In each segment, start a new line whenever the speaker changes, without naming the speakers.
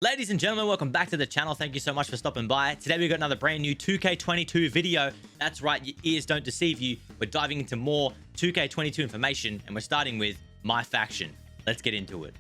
Ladies and gentlemen, welcome back to the channel. Thank you so much for stopping by. Today we've got another brand new 2K22 video. That's right, your ears don't deceive you. We're diving into more 2K22 information and we're starting with my faction. Let's get into it.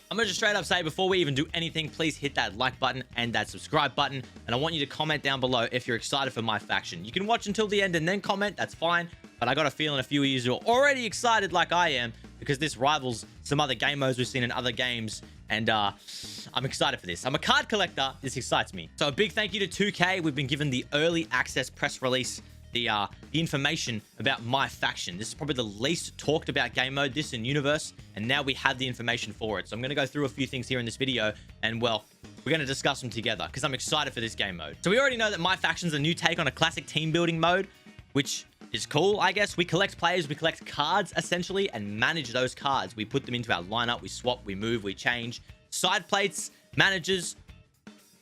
I'm gonna just straight up say, before we even do anything, please hit that like button and that subscribe button. And I want you to comment down below if you're excited for my faction. You can watch until the end and then comment, that's fine. But I got a feeling a few of you are already excited like I am, because this rivals some other game modes we've seen in other games. And I'm excited for this. I'm a card collector. This excites me. So a big thank you to 2K. We've been given the early access press release, the information about my faction. This is probably the least talked about game mode, this in universe, and now we have the information for it. So I'm going to go through a few things here in this video, and well, we're going to discuss them together because I'm excited for this game mode. So we already know that my faction's a new take on a classic team building mode, which is cool, I guess. We collect players, we collect cards essentially, and manage those cards. We put them into our lineup, we swap, we move, we change. Side plates, managers.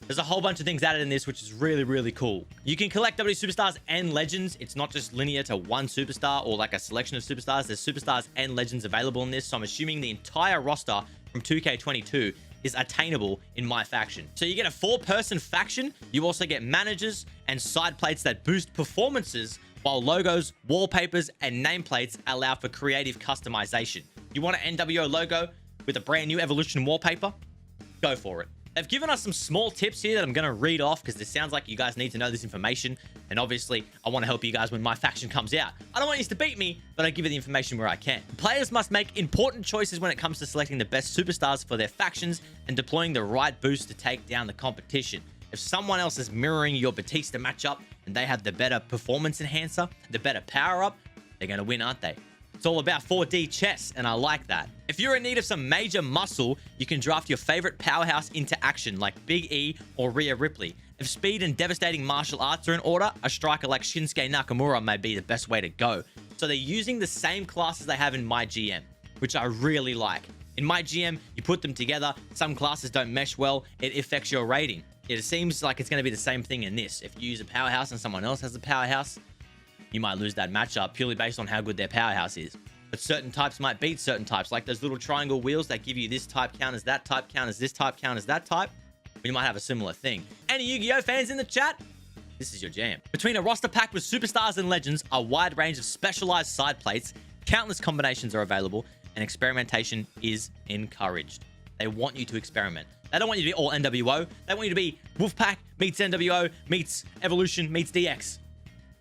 There's a whole bunch of things added in this, which is really, really cool. You can collect W superstars and legends. It's not just linear to one superstar or like a selection of superstars. There's superstars and legends available in this. So I'm assuming the entire roster from 2K22 is attainable in my faction. So you get a 4-person faction. You also get managers and side plates that boost performances, while logos, wallpapers, and nameplates allow for creative customization. You want an NWO logo with a brand new Evolution wallpaper? Go for it. They've given us some small tips here that I'm going to read off because this sounds like you guys need to know this information. And obviously, I want to help you guys when my faction comes out. I don't want you to beat me, but I give you the information where I can. Players must make important choices when it comes to selecting the best superstars for their factions and deploying the right boost to take down the competition. If someone else is mirroring your Batista matchup and they have the better performance enhancer, the better power-up, they're going to win, aren't they? It's all about 4D chess, and I like that. If you're in need of some major muscle, you can draft your favorite powerhouse into action, like Big E or Rhea Ripley. If speed and devastating martial arts are in order, a striker like Shinsuke Nakamura may be the best way to go. So they're using the same classes they have in my GM, which I really like. In my GM, you put them together, some classes don't mesh well, it affects your rating. It seems like it's going to be the same thing in this. If you use a powerhouse and someone else has a powerhouse, you might lose that matchup purely based on how good their powerhouse is. But certain types might beat certain types, like those little triangle wheels that give you this type counters, that type counters, this type counters, that type. You might have a similar thing. Any Yu-Gi-Oh fans in the chat? This is your jam. Between a roster packed with superstars and legends, a wide range of specialized side plates, countless combinations are available, and experimentation is encouraged. They want you to experiment. They don't want you to be all NWO. They want you to be Wolfpack meets NWO meets Evolution meets DX.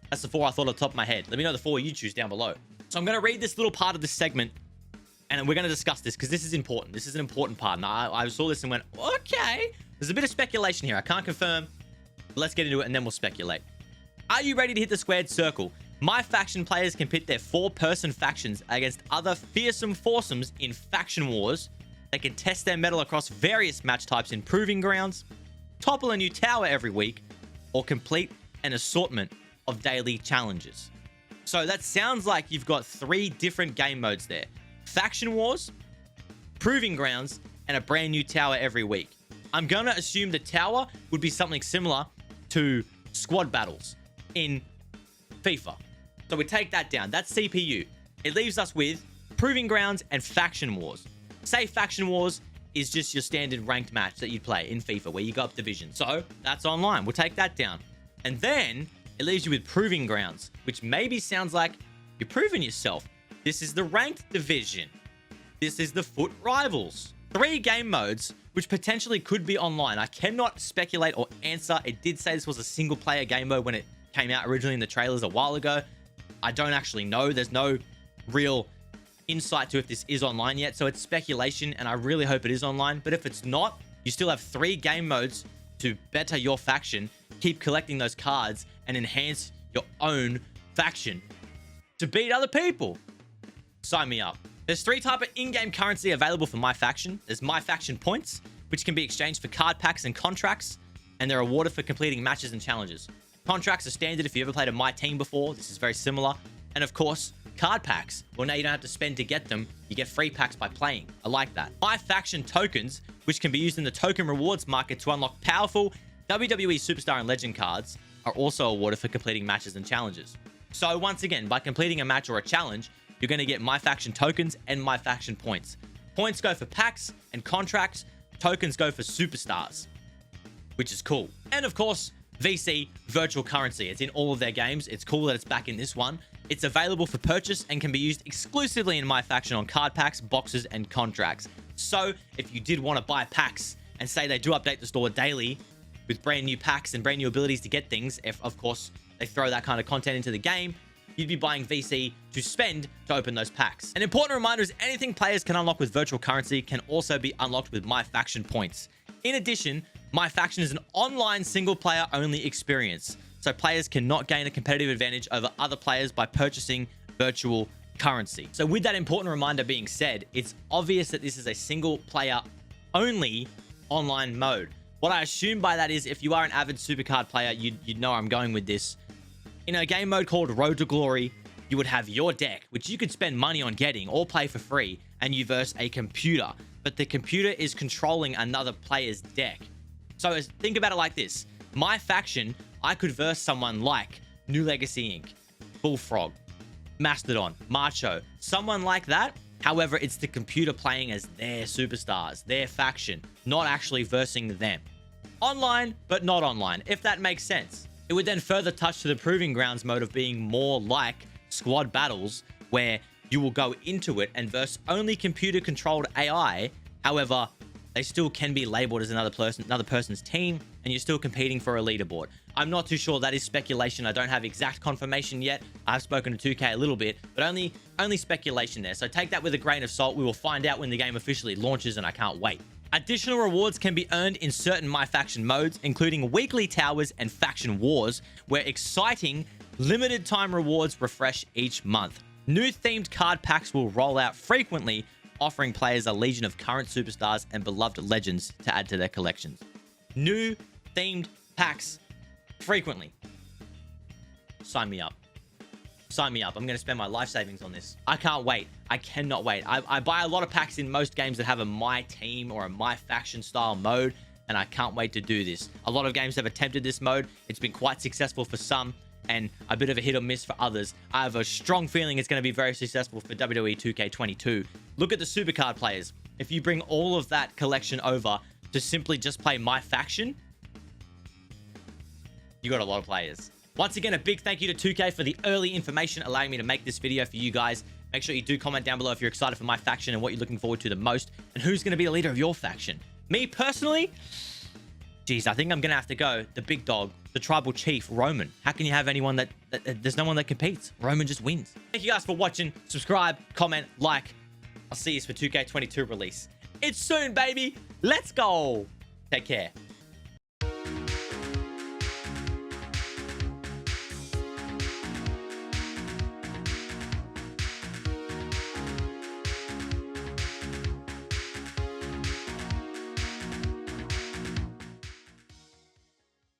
That's the 4 I thought off the top of my head. Let me know the 4 you choose down below. So I'm going to read this little part of this segment, and we're going to discuss this because this is important. This is an important part. And I saw this and went, okay. There's a bit of speculation here. I can't confirm. But let's get into it, and then we'll speculate. Are you ready to hit the squared circle? My faction players can pit their 4-person factions against other fearsome foursomes in faction wars. They can test their mettle across various match types in proving grounds, topple a new tower every week, or complete an assortment of daily challenges. So that sounds like you've got 3 different game modes there. Faction wars, proving grounds, and a brand new tower every week. I'm going to assume the tower would be something similar to squad battles in FIFA. So we take that down. That's CPU. It leaves us with proving grounds and faction wars. Say faction wars is just your standard ranked match that you play in FIFA where you go up division. So that's online. We'll take that down. And then it leaves you with proving grounds, which maybe sounds like you're proving yourself. This is the ranked division. This is the foot rivals. 3 game modes, which potentially could be online. I cannot speculate or answer. It did say this was a single player game mode when it came out originally in the trailers a while ago. I don't actually know. There's no real insight to if this is online yet. So it's speculation, and I really hope it is online. But if it's not, you still have 3 game modes to better your faction, keep collecting those cards, and enhance your own faction to beat other people. Sign me up. There's 3 types of in-game currency available for my faction. There's my faction points, which can be exchanged for card packs and contracts, and they're awarded for completing matches and challenges. Contracts are standard if you ever played a My Team before. This is very similar. And of course, card packs. Well, now you don't have to spend to get them. You get free packs by playing. I like that. My faction tokens, which can be used in the token rewards market to unlock powerful WWE Superstar and Legend cards, are also awarded for completing matches and challenges. So once again, by completing a match or a challenge, you're going to get My Faction tokens and My Faction points. Points go for packs and contracts. Tokens go for superstars, which is cool. And of course, VC, virtual currency. It's in all of their games. It's cool that it's back in this one. It's available for purchase and can be used exclusively in My Faction on card packs, boxes, and contracts. So if you did want to buy packs and say they do update the store daily with brand new packs and brand new abilities to get things, if of course they throw that kind of content into the game, you'd be buying VC to spend to open those packs. An important reminder is anything players can unlock with virtual currency can also be unlocked with My Faction points. In addition, My Faction is an online single player only experience, so players cannot gain a competitive advantage over other players by purchasing virtual currency. So with that important reminder being said, it's obvious that this is a single player only online mode. What I assume by that is if you are an avid Supercard player, you'd know where I'm going with this. In a game mode called Road to Glory, you would have your deck, which you could spend money on getting or play for free, and you verse a computer. But the computer is controlling another player's deck. So think about it like this. My Faction, I could verse someone like New Legacy Inc., Bullfrog, Mastodon, Macho, someone like that. However, it's the computer playing as their superstars, their faction, not actually versing them. Online, but not online, if that makes sense. It would then further touch to the Proving Grounds mode of being more like squad battles, where you will go into it and verse only computer-controlled AI. However, they still can be labeled as another person's team, and you're still competing for a leaderboard. I'm not too sure. That is speculation. I don't have exact confirmation yet. I've spoken to 2K a little bit, but only speculation there. So take that with a grain of salt. We will find out when the game officially launches, and I can't wait. Additional rewards can be earned in certain My Faction modes, including weekly towers and faction wars, where exciting limited time rewards refresh each month. New themed card packs will roll out frequently, offering players a legion of current superstars and beloved legends to add to their collections. New themed packs frequently. Sign me up. Sign me up. I'm going to spend my life savings on this. I can't wait. I cannot wait. I buy a lot of packs in most games that have a My Team or a My Faction style mode, and I can't wait to do this. A lot of games have attempted this mode. It's been quite successful for some, and a bit of a hit or miss for others. I have a strong feeling it's going to be very successful for Wwe 2K22. Look at the Supercard players. If you bring all of that collection over to simply just play My Faction, you got a lot of players. Once again, a big thank you to 2K for the early information, allowing me to make this video for you guys. Make sure you do comment down below if you're excited for My Faction and what you're looking forward to the most, and who's going to be the leader of your faction. Me, personally, geez, I think I'm going to have to go the big dog, the tribal chief, Roman. How can you have anyone that there's no one that competes? Roman just wins. Thank you guys for watching. Subscribe, comment, like. I'll see you for 2K22 release. It's soon, baby. Let's go. Take care.